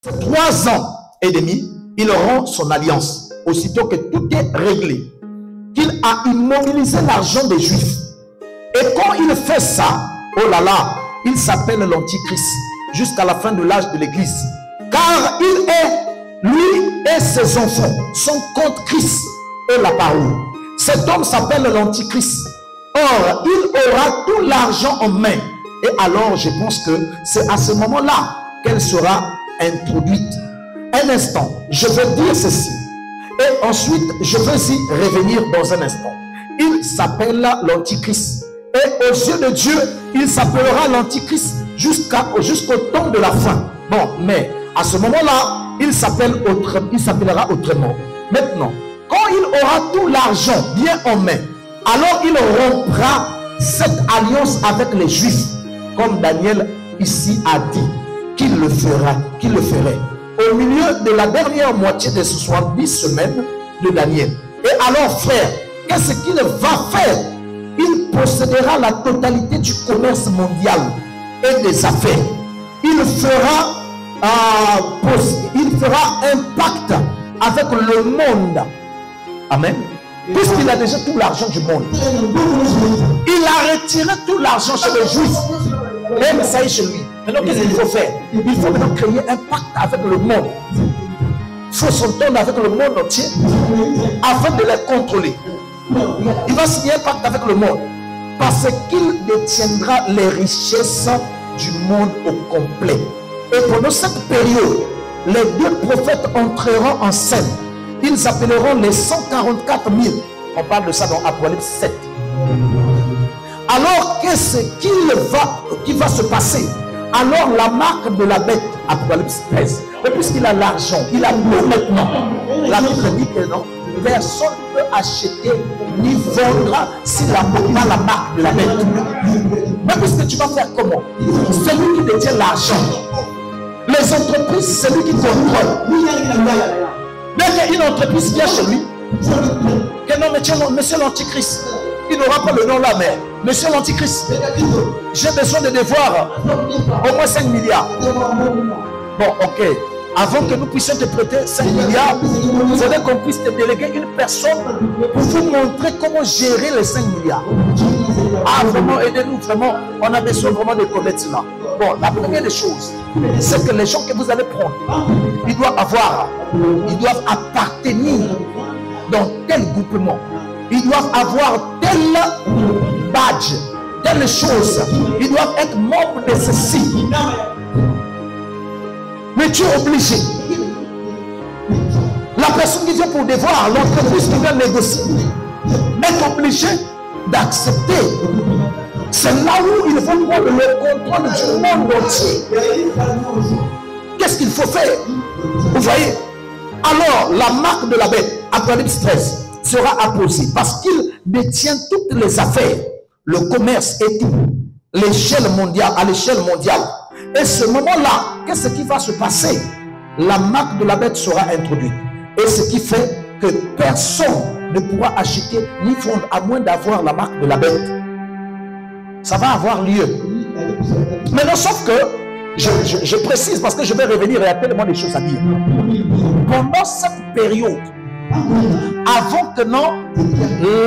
3 ans et demi, il rompt son alliance. Aussitôt que tout est réglé, qu'il a immobilisé l'argent des Juifs. Et quand il fait ça, oh là là, il s'appelle l'Antichrist jusqu'à la fin de l'âge de l'Église. Car il est, lui et ses enfants, sont contre Christ et la parole. Cet homme s'appelle l'Antichrist. Or, il aura tout l'argent en main. Et alors, je pense que c'est à ce moment-là qu'elle sera introduite. Un instant, je veux dire ceci. Et ensuite, je veux y revenir dans un instant. Il s'appelle l'Antichrist. Et aux yeux de Dieu, il s'appellera l'Antichrist jusqu'au temps de la fin. Bon, mais à ce moment-là, il s'appellera autrement. Maintenant, quand il aura tout l'argent bien en main, alors il rompra cette alliance avec les Juifs, comme Daniel ici a dit qu'il le ferait. Au milieu de la dernière moitié de 70 semaines de Daniel. Et alors, frère, qu'est-ce qu'il va faire? Il possédera la totalité du commerce mondial et des affaires. Il fera un pacte avec le monde. Amen. Puisqu'il a déjà tout l'argent du monde. Il a retiré tout l'argent chez les Juifs. Même ça est chez lui. Maintenant, qu'est-ce qu'il faut faire? Il faut maintenant créer un pacte avec le monde. Il faut s'entendre avec le monde entier afin de les contrôler. Il va signer un pacte avec le monde parce qu'il détiendra les richesses du monde au complet. Et pendant cette période, les 2 prophètes entreront en scène. Ils s'appelleront les 144 000. On parle de ça dans Apocalypse 7. Alors, qu'est-ce qui va se passer? Alors, la marque de la bête, Apocalypse 13. Mais puisqu'il a l'argent, il a tout maintenant. La Bible dit que non, personne ne peut acheter ni vendre s'il n'a pas la marque de la bête. Mais puisque tu vas faire comment? Celui qui détient l'argent, les entreprises, celui qui contrôle. Dès qu'une entreprise vient chez lui, que non, monsieur l'Antichrist, il n'aura pas le nom là, mais monsieur l'Antichrist, j'ai besoin de devoir au moins 5 milliards. Bon, ok. Avant que nous puissions te prêter 5 milliards, il faudrait qu'on puisse te déléguer une personne pour vous montrer comment gérer les 5 milliards. Ah, vraiment, aidez-nous, vraiment. On a besoin vraiment de connaître cela. Bon, la première des choses, c'est que les gens que vous allez prendre, ils doivent appartenir dans tel groupement. Ils doivent avoir tel badge, telle chose. Ils doivent être membres de ceci. Mais tu es obligé. La personne qui vient pour devoir, l'entreprise qui vient négocier, est obligée d'accepter. C'est là où il faut prendre le contrôle du monde entier. Qu'est-ce qu'il faut faire? Vous voyez? Alors, la marque de la bête, Apocalypse 13, sera apposée parce qu'il détient toutes les affaires, le commerce et tout, l'échelle mondiale, à l'échelle mondiale. Et ce moment-là, qu'est-ce qui va se passer? La marque de la bête sera introduite. Et ce qui fait que personne ne pourra acheter ni vendre à moins d'avoir la marque de la bête. Ça va avoir lieu. Maintenant, sauf que, je précise parce que je vais revenir, il y a tellement de choses à dire. Pendant cette période, avant que non,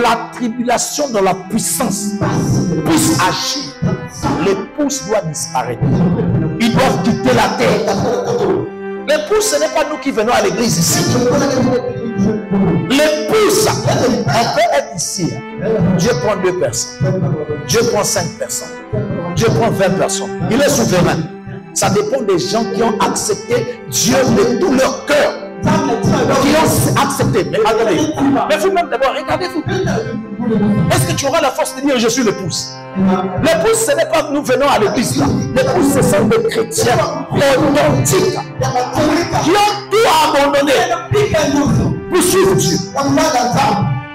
la tribulation dans la puissance puisse agir, l'épouse doit disparaître. Ils doivent quitter la terre. L'épouse, ce n'est pas nous qui venons à l'église ici. L'épouse, on peut être ici. Dieu prend 2 personnes. Dieu prend 5 personnes. Dieu prend 20 personnes. Il est souverain. Ça dépend des gens qui ont accepté Dieu de tout leur cœur. Qui ont accepté. Mais attendez. Mais vous-même d'abord, regardez-vous. Est-ce que tu auras la force de dire je suis l'épouse? L'épouse, ce n'est pas nous venons à l'église là. L'épouse, ce sont des chrétiens authentiques qui ont tout abandonné pour suivre Dieu.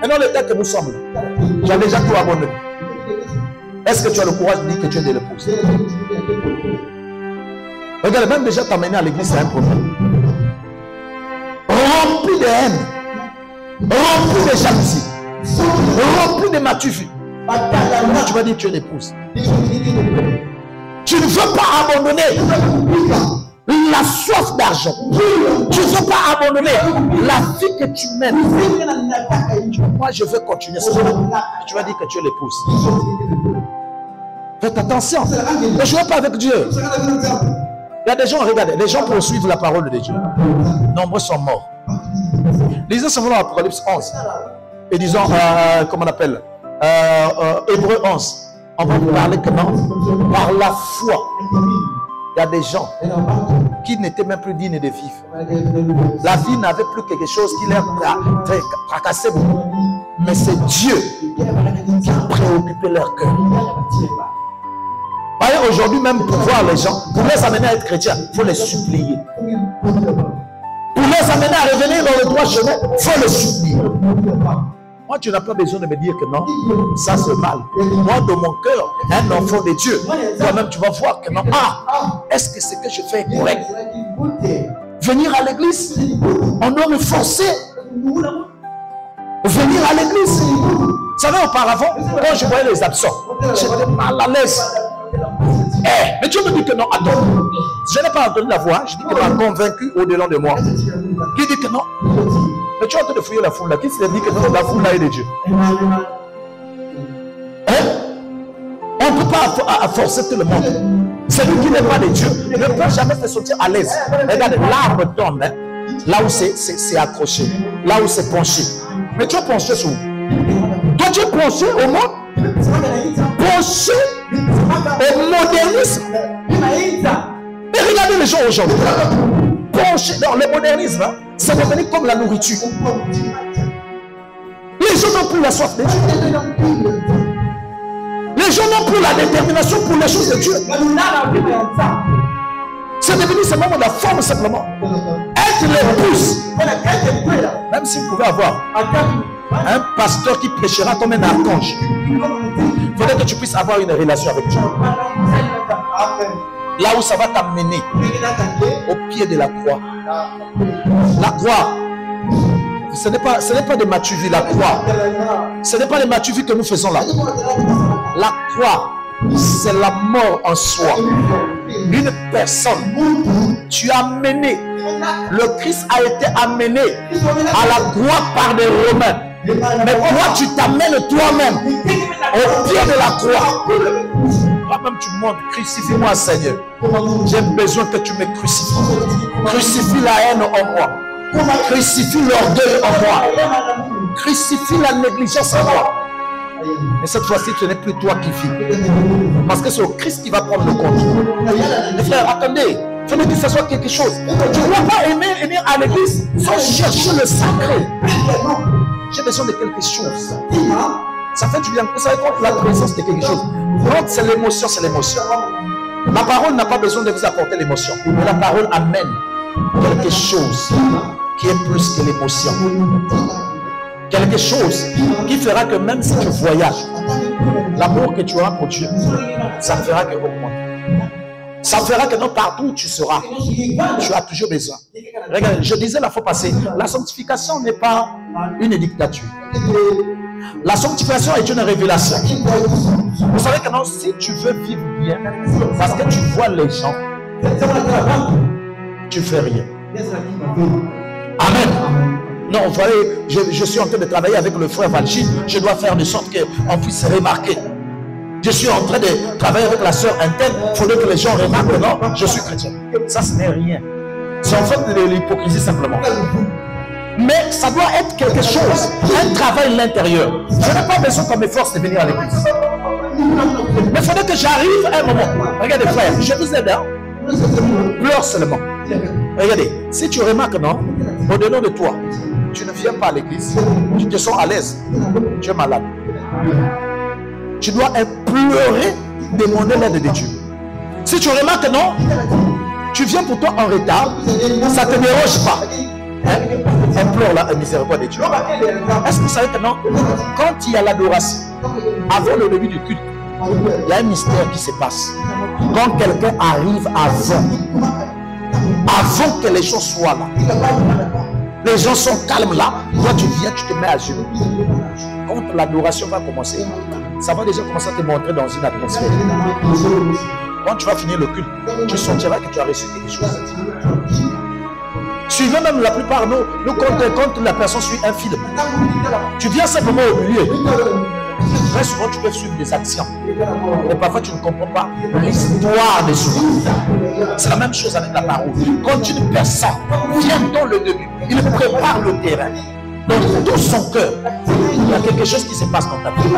Et dans l'état que nous sommes là, j'ai déjà tout abandonné. Est-ce que tu as le courage de dire que tu es de l'épouse? Regarde, même déjà t'amener à l'église, c'est un problème. Rempli de haine, rempli de jalousie, rempli de matuvie. Tu vas dire que tu es l'épouse. Tu ne veux pas abandonner. la soif d'argent. Tu ne veux pas abandonner la vie que tu mènes. Moi, je veux continuer ça. Tu vas dire que tu es l'épouse. Faites attention. Ne jouez pas avec Dieu. Il y a des gens, regardez, les gens poursuivent la parole de Dieu. Nombreux sont morts. Lisez simplement l'Apocalypse 11. Et disons, comment on appelle Hébreu 11. On va vous parler que non, par la foi, il y a des gens qui n'étaient même plus dignes de vivre. La vie n'avait plus quelque chose qui leur tracassait beaucoup. Mais c'est Dieu qui a préoccupé leur cœur. Voyez, aujourd'hui même pour voir les gens, pour les amener à être chrétiens, il faut les supplier. Pour les amener à revenir dans le droit chemin, il faut les supplier. Moi, tu n'as pas besoin de me dire que non, ça c'est mal. Moi, dans mon cœur, un enfant de Dieu, toi-même tu vas voir que non. Ah, est-ce que ce que je fais est correct? Venir à l'église, on doit me forcer. Venir à l'église. Vous savez, auparavant, quand je voyais les absents, j'étais mal à l'aise. Mais Dieu me dit que non, attends. Je n'ai pas entendu la voix, je dis qu'il m'a convaincu au-delà de moi. Qui dit que non? Mais tu es en train de fouiller la foule là. Qui s'est dit que non, la foule là est de Dieu? On ne peut pas forcer tout le monde. Celui qui n'est pas de Dieu ne peut jamais se sentir à l'aise. Regarde, l'arbre tombe là où c'est accroché, là où c'est penché. Mais tu es penché sur où? Toi tu es penché au monde, penché au modernisme. Mais regardez les gens aujourd'hui. Penché dans le modernisme, hein, c'est devenu comme la nourriture. Les gens n'ont plus la soif de Dieu. Les gens n'ont plus la détermination pour les choses de Dieu. C'est devenu seulement de la forme simplement. Être l'épouse. Même si vous pouvez avoir un pasteur qui prêchera comme un archange, il faudrait que tu puisses avoir une relation avec Dieu. Là où ça va t'amener au pied de la croix. La croix, ce n'est pas de Mathieu, la croix. Ce n'est pas de Mathieu que nous faisons là. La croix, c'est la mort en soi. Une personne, tu as mené. Le Christ a été amené à la croix par des Romains. Mais toi, tu t'amènes toi-même au pied de la croix. Toi-même, tu montres, crucifie-moi, Seigneur. J'ai besoin que tu me crucifies. Crucifie la haine en moi. Crucifie l'orgueil en moi. Crucifie la négligence en moi. Mais cette fois-ci, ce n'est plus toi qui vis. Parce que c'est le Christ qui va prendre le compte. Les frères, attendez. Il faut que ce soit quelque chose. Tu ne dois pas aimer venir à l'église sans chercher le sacré. J'ai besoin de quelque chose. Ça fait du bien. Vous savez, quand la présence de quelque chose, quand c'est l'émotion, c'est l'émotion. La parole n'a pas besoin de vous apporter l'émotion. Mais la parole amène quelque chose qui est plus que l'émotion. Quelque chose qui fera que même si tu voyages, l'amour que tu auras pour Dieu, ça fera que augmenter. Ça fera que non, partout où tu seras, tu as toujours besoin. Regarde, je disais la fois passée, la sanctification n'est pas une dictature. La sanctification est une révélation. Vous savez que non, si tu veux vivre bien, parce que tu vois les gens, tu fais rien. Amen. Non, vous voyez, je suis en train de travailler avec le frère Valchi. Je dois faire de sorte qu'on puisse remarquer. Je suis en train de travailler avec la sœur interne. Il faudrait que les gens remarquent que non, je suis chrétien. Ça, ce n'est rien. C'est en fait de l'hypocrisie simplement. Mais ça doit être quelque chose, un travail à l'intérieur. Je n'ai pas besoin qu'on me force de venir à l'église. Mais il faudrait que j'arrive à un moment. Regardez frère, je vous aide. Hein? Pleure seulement. Regardez, si tu remarques non, au-delà de toi, tu ne viens pas à l'église, tu te sens à l'aise, tu es malade. Tu dois implorer, demander l'aide de Dieu. Si tu remarques non, tu viens pour toi en retard, ça ne te dérange pas. Hein? Implore la miséricorde de Dieu. Est-ce que vous savez que non, quand il y a l'adoration, avant le début du culte, il y a un mystère qui se passe. Quand quelqu'un arrive avant que les gens soient là, les gens sont calmes là, toi tu viens, tu te mets à genoux. Quand l'adoration va commencer, ça va déjà commencer à te montrer dans une atmosphère. Quand tu vas finir le culte, tu sentiras que tu as reçu quelque chose. Suivez même la plupart, nous quand la personne suit un film. Tu viens simplement au milieu. Très souvent, tu peux suivre des actions. Mais parfois, tu ne comprends pas l'histoire des choses. C'est la même chose avec la parole. Quand une personne vient dans le début, il prépare le terrain. Dans tout son cœur, il y a quelque chose qui se passe dans ta vie.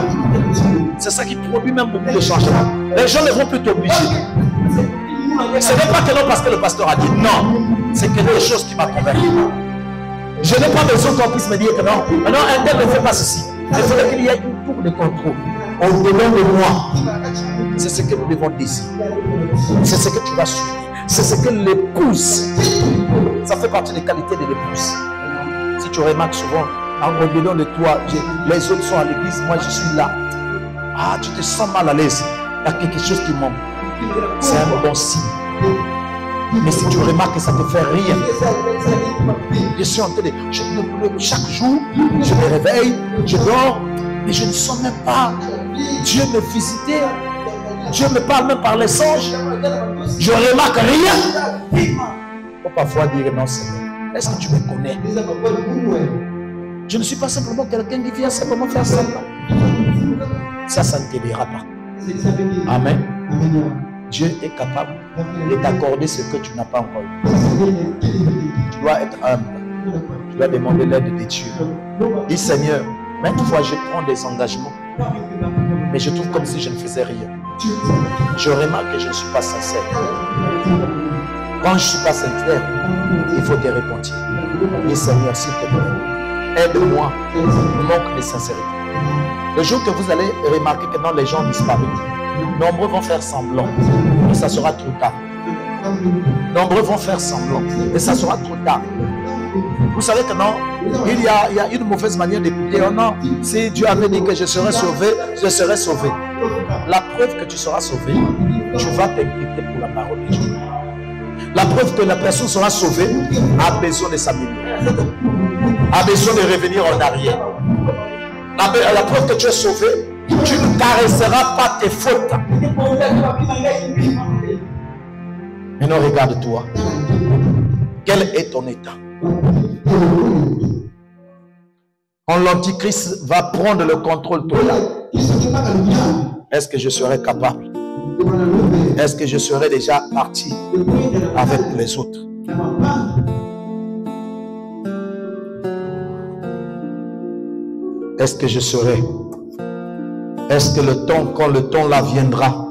C'est ça qui produit même beaucoup de changements. Les gens ne vont plus t'obliger. Ce n'est pas que non parce que le pasteur a dit non. C'est quelque chose qui m'a convaincu. Je n'ai pas besoin qu'on puisse me dire que non. Non, un tel ne fait pas ceci. Il faudrait qu'il y ait une tour de contrôle au-delà de moi. C'est ce que nous devons décider. C'est ce que tu vas suivre. C'est ce que l'épouse, ça fait partie des qualités de l'épouse. Si tu remarques souvent, en revenant de toi, les autres sont à l'église, moi je suis là. Ah, tu te sens mal à l'aise. Il y a quelque chose qui manque. C'est un bon signe. Mais si tu remarques que ça ne te fait rien, je suis en train de... chaque jour, je me réveille, je dors, mais je ne sens même pas Dieu me visiter. Dieu me parle même par les songes. Je ne remarque rien. Il faut parfois dire non, Seigneur. Est-ce que tu me connais? Je ne suis pas simplement quelqu'un qui vient simplement faire semblant. Ça ne t'aidera pas. Amen. Dieu est capable de t'accorder ce que tu n'as pas encore eu. Tu dois être humble. Tu dois demander l'aide de Dieu. Dis Seigneur, maintes fois je prends des engagements, mais je trouve comme si je ne faisais rien. Je remarque que je ne suis pas sincère. Quand je ne suis pas sincère, il faut te repentir. Dis Seigneur, s'il te plaît, aide-moi, manque de sincérité. Le jour que vous allez remarquer que non, les gens ont disparu, nombreux vont faire semblant, mais ça sera trop tard. Nombreux vont faire semblant, mais ça sera trop tard. Vous savez que non, il y a une mauvaise manière d'écouter. Oh non, si Dieu avait dit que je serais sauvé, je serai sauvé. La preuve que tu seras sauvé, tu vas t'inquiéter pour la parole de Dieu. La preuve que la personne sera sauvée a besoin de s'améliorer, a besoin de revenir en arrière. La preuve que tu es sauvé, tu ne caresseras pas tes fautes. Maintenant, regarde-toi. Quel est ton état? Quand l'Antichrist va prendre le contrôle total, est-ce que je serai capable? Est-ce que je serai déjà parti avec les autres? Est-ce que je serai? Est-ce que le temps, quand le temps là viendra,